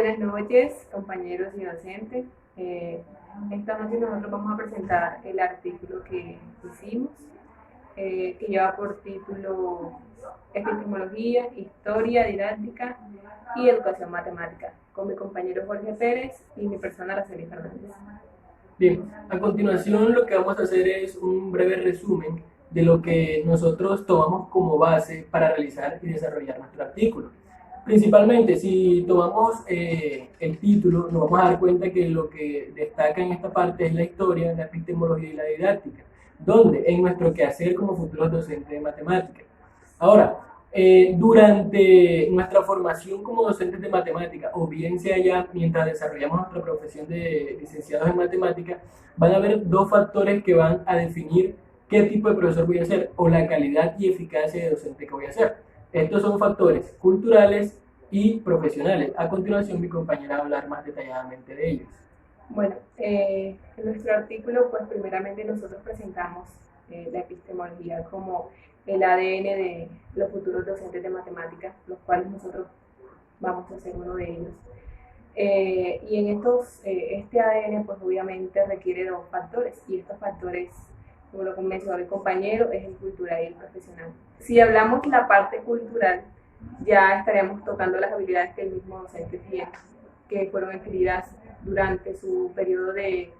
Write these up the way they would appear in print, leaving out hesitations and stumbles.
Buenas noches, compañeros y docentes. Esta noche nosotros vamos a presentar el artículo que hicimos, que lleva por título Epistemología, Historia, Didáctica y Educación Matemática, con mi compañero Jorge Pérez y mi persona Araceli Fernández. Bien, a continuación lo que vamos a hacer es un breve resumen de lo que nosotros tomamos como base para realizar y desarrollar nuestro artículo. Principalmente, si tomamos el título, nos vamos a dar cuenta que lo que destaca en esta parte es la historia, la epistemología y la didáctica, donde en nuestro quehacer como futuros docentes de matemáticas. Ahora, durante nuestra formación como docentes de matemática, o bien sea ya mientras desarrollamos nuestra profesión de licenciados en matemática, van a haber dos factores que van a definir qué tipo de profesor voy a ser o la calidad y eficacia de docente que voy a ser. Estos son factores culturales y profesionales. A continuación, mi compañera va a hablar más detalladamente de ellos. Bueno, en nuestro artículo, pues primeramente nosotros presentamos la epistemología como el ADN de los futuros docentes de matemáticas, los cuales nosotros vamos a ser uno de ellos. Y en este ADN, pues obviamente requiere dos factores, y estos factores, como lo mencionó el compañero, es el cultural y el profesional. Si hablamos la parte cultural, ya estaríamos tocando las habilidades que el mismo docente tiene, que fueron adquiridas durante su periodo de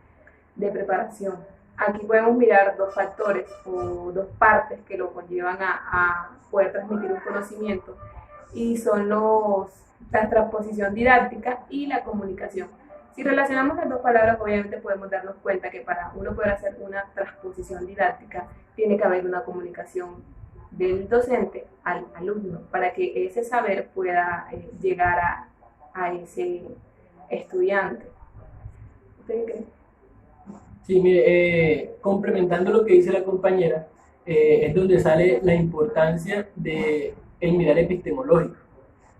preparación. Aquí podemos mirar dos factores o dos partes que lo conllevan a poder transmitir un conocimiento, y son la transposición didáctica y la comunicación. Si relacionamos las dos palabras, obviamente podemos darnos cuenta que para uno poder hacer una transposición didáctica, tiene que haber una comunicación del docente al alumno, para que ese saber pueda llegar a ese estudiante. ¿Usted cree? Sí, mire, complementando lo que dice la compañera, es donde sale la importancia de el mirar epistemológico.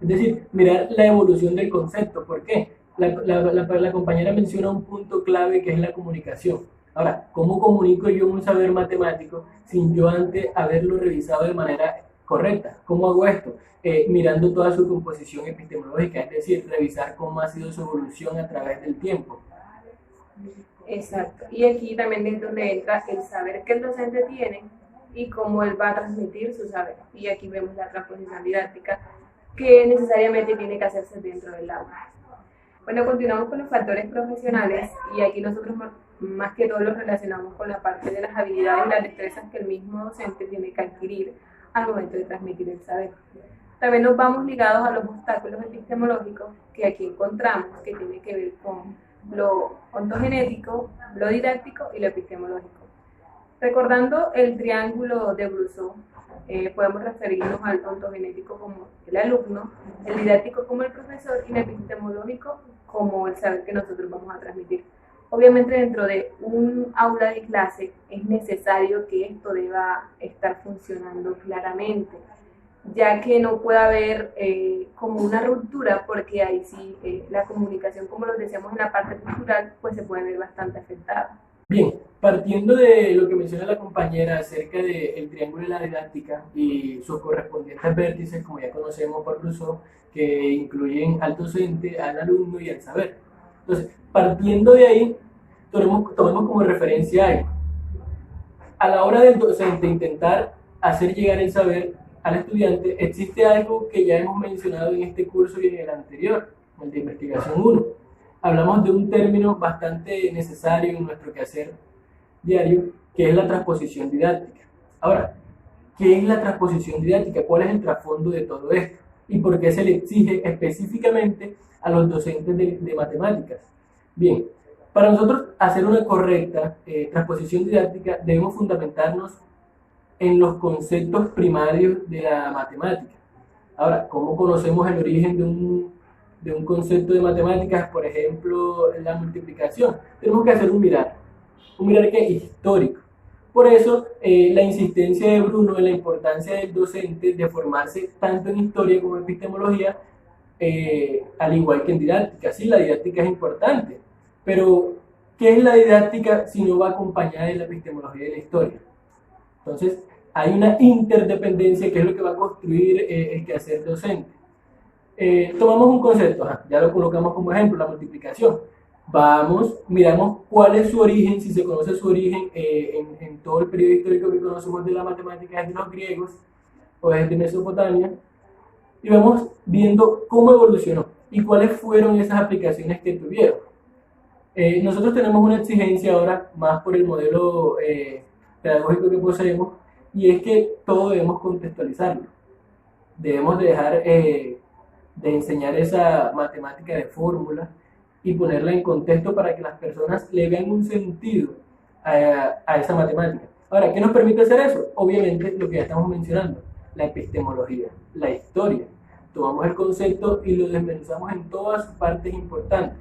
Es decir, mirar la evolución del concepto. ¿Por qué? La compañera menciona un punto clave que es la comunicación. Ahora, ¿cómo comunico yo un saber matemático sin yo antes haberlo revisado de manera correcta? ¿Cómo hago esto? Mirando toda su composición epistemológica, es decir, revisar cómo ha sido su evolución a través del tiempo. Exacto. Y aquí también es donde entra el saber que el docente tiene y cómo él va a transmitir su saber. Y aquí vemos la transposición didáctica que necesariamente tiene que hacerse dentro del aula. Bueno, continuamos con los factores profesionales, y aquí nosotros más que todo los relacionamos con la parte de las habilidades y las destrezas que el mismo docente tiene que adquirir al momento de transmitir el saber. También nos vamos ligados a los obstáculos epistemológicos que aquí encontramos, que tiene que ver con lo ontogenético, lo didáctico y lo epistemológico. Recordando el triángulo de Brousseau, podemos referirnos al ontogenético como el alumno, el didáctico como el profesor y el epistemológico como el saber que nosotros vamos a transmitir. Obviamente dentro de un aula de clase es necesario que esto deba estar funcionando claramente, ya que no puede haber como una ruptura, porque ahí sí la comunicación, como lo decíamos en la parte cultural, pues se puede ver bastante afectada. Bien, partiendo de lo que menciona la compañera acerca del triángulo de la didáctica y sus correspondientes vértices, como ya conocemos por Rousseau, que incluyen al docente, al alumno y al saber. Entonces, partiendo de ahí, tomemos como referencia algo. A la hora del docente intentar hacer llegar el saber al estudiante, existe algo que ya hemos mencionado en este curso y en el anterior, el de investigación 1. Hablamos de un término bastante necesario en nuestro quehacer diario, que es la transposición didáctica. Ahora, ¿qué es la transposición didáctica? ¿Cuál es el trasfondo de todo esto? ¿Y por qué se le exige específicamente a los docentes de matemáticas? Bien, para nosotros hacer una correcta transposición didáctica debemos fundamentarnos en los conceptos primarios de la matemática. Ahora, ¿cómo conocemos el origen de un concepto de matemáticas? Por ejemplo, la multiplicación. Tenemos que hacer un mirar que es histórico. Por eso, la insistencia de Bruno en la importancia del docente de formarse tanto en historia como en epistemología, al igual que en didáctica. Sí, la didáctica es importante, pero ¿qué es la didáctica si no va acompañada de la epistemología y de la historia? Entonces, hay una interdependencia que es lo que va a construir el quehacer docente. Tomamos un concepto, ya lo colocamos como ejemplo, la multiplicación. Vamos, miramos cuál es su origen, si se conoce su origen en todo el periodo histórico que conocemos de la matemática, es de los griegos o es de Mesopotamia, y vamos viendo cómo evolucionó y cuáles fueron esas aplicaciones que tuvieron. Nosotros tenemos una exigencia ahora, más por el modelo pedagógico que poseemos, y es que todo debemos contextualizarlo. Debemos dejar de enseñar esa matemática de fórmulas y ponerla en contexto para que las personas le vean un sentido a esa matemática. Ahora, ¿qué nos permite hacer eso? Obviamente lo que ya estamos mencionando, la epistemología, la historia. Tomamos el concepto y lo desmenuzamos en todas sus partes importantes.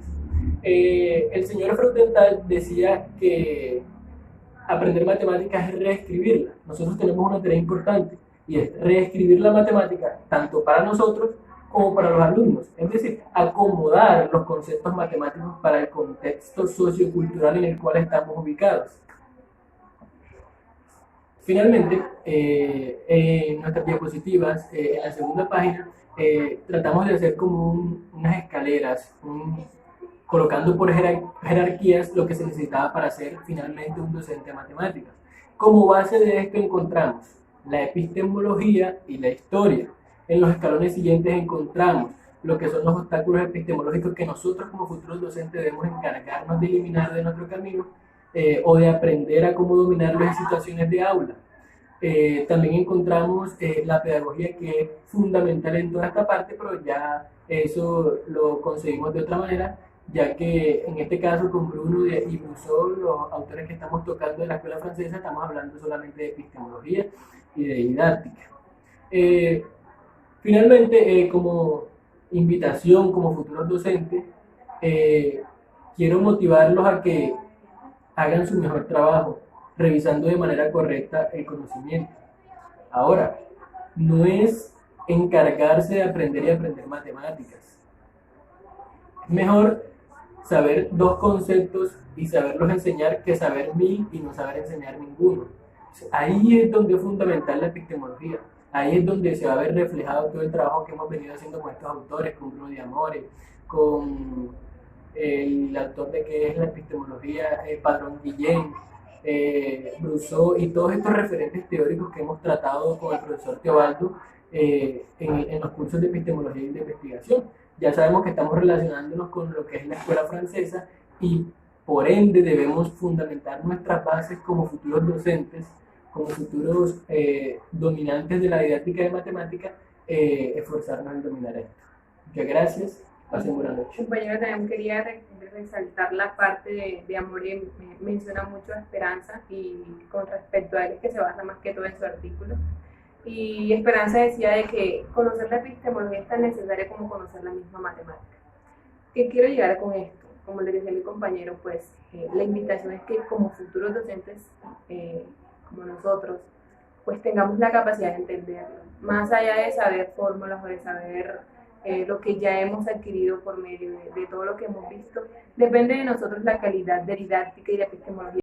El señor Freudenthal decía que aprender matemáticas es reescribirla. Nosotros tenemos una tarea importante y es reescribir la matemática tanto para nosotros como para los alumnos, es decir, acomodar los conceptos matemáticos para el contexto sociocultural en el cual estamos ubicados. Finalmente, en nuestras diapositivas, en la segunda página, tratamos de hacer como unas escaleras, colocando por jerarquías lo que se necesitaba para ser finalmente un docente de matemáticas. Como base de esto encontramos la epistemología y la historia. En los escalones siguientes encontramos lo que son los obstáculos epistemológicos que nosotros como futuros docentes debemos encargarnos de eliminar de nuestro camino o de aprender a cómo dominarlos en situaciones de aula. También encontramos la pedagogía, que es fundamental en toda esta parte, pero ya eso lo conseguimos de otra manera, ya que en este caso con Bruno y Brousseau, los autores que estamos tocando de la escuela francesa, estamos hablando solamente de epistemología y de didáctica. Finalmente, como invitación, como futuros docentes, quiero motivarlos a que hagan su mejor trabajo, revisando de manera correcta el conocimiento. Ahora, no es encargarse de aprender y aprender matemáticas. Es mejor saber dos conceptos y saberlos enseñar que saber 1000 y no saber enseñar ninguno. Ahí es donde es fundamental la epistemología. Ahí es donde se va a ver reflejado todo el trabajo que hemos venido haciendo con estos autores, con Bruno Diamore, con el autor de que es la epistemología, Padrón Guillén, Brousseau y todos estos referentes teóricos que hemos tratado con el profesor Teobaldo en los cursos de epistemología y de investigación. Ya sabemos que estamos relacionándonos con lo que es la escuela francesa y por ende debemos fundamentar nuestras bases como futuros docentes, como futuros dominantes de la didáctica de matemática, esforzarnos en dominar esto. Muchas gracias. Pasen buena noche. Compañero, también quería resaltar la parte de Amory, menciona mucho a Esperanza y con respecto a él es que se basa más que todo en su artículo. Y Esperanza decía de que conocer la epistemología es tan necesaria como conocer la misma matemática. ¿Qué quiero llegar con esto? Como le decía mi compañero, pues la invitación es que como futuros docentes, como nosotros, pues tengamos la capacidad de entenderlo. Más allá de saber fórmulas o de saber lo que ya hemos adquirido por medio de todo lo que hemos visto, depende de nosotros la calidad de didáctica y de epistemología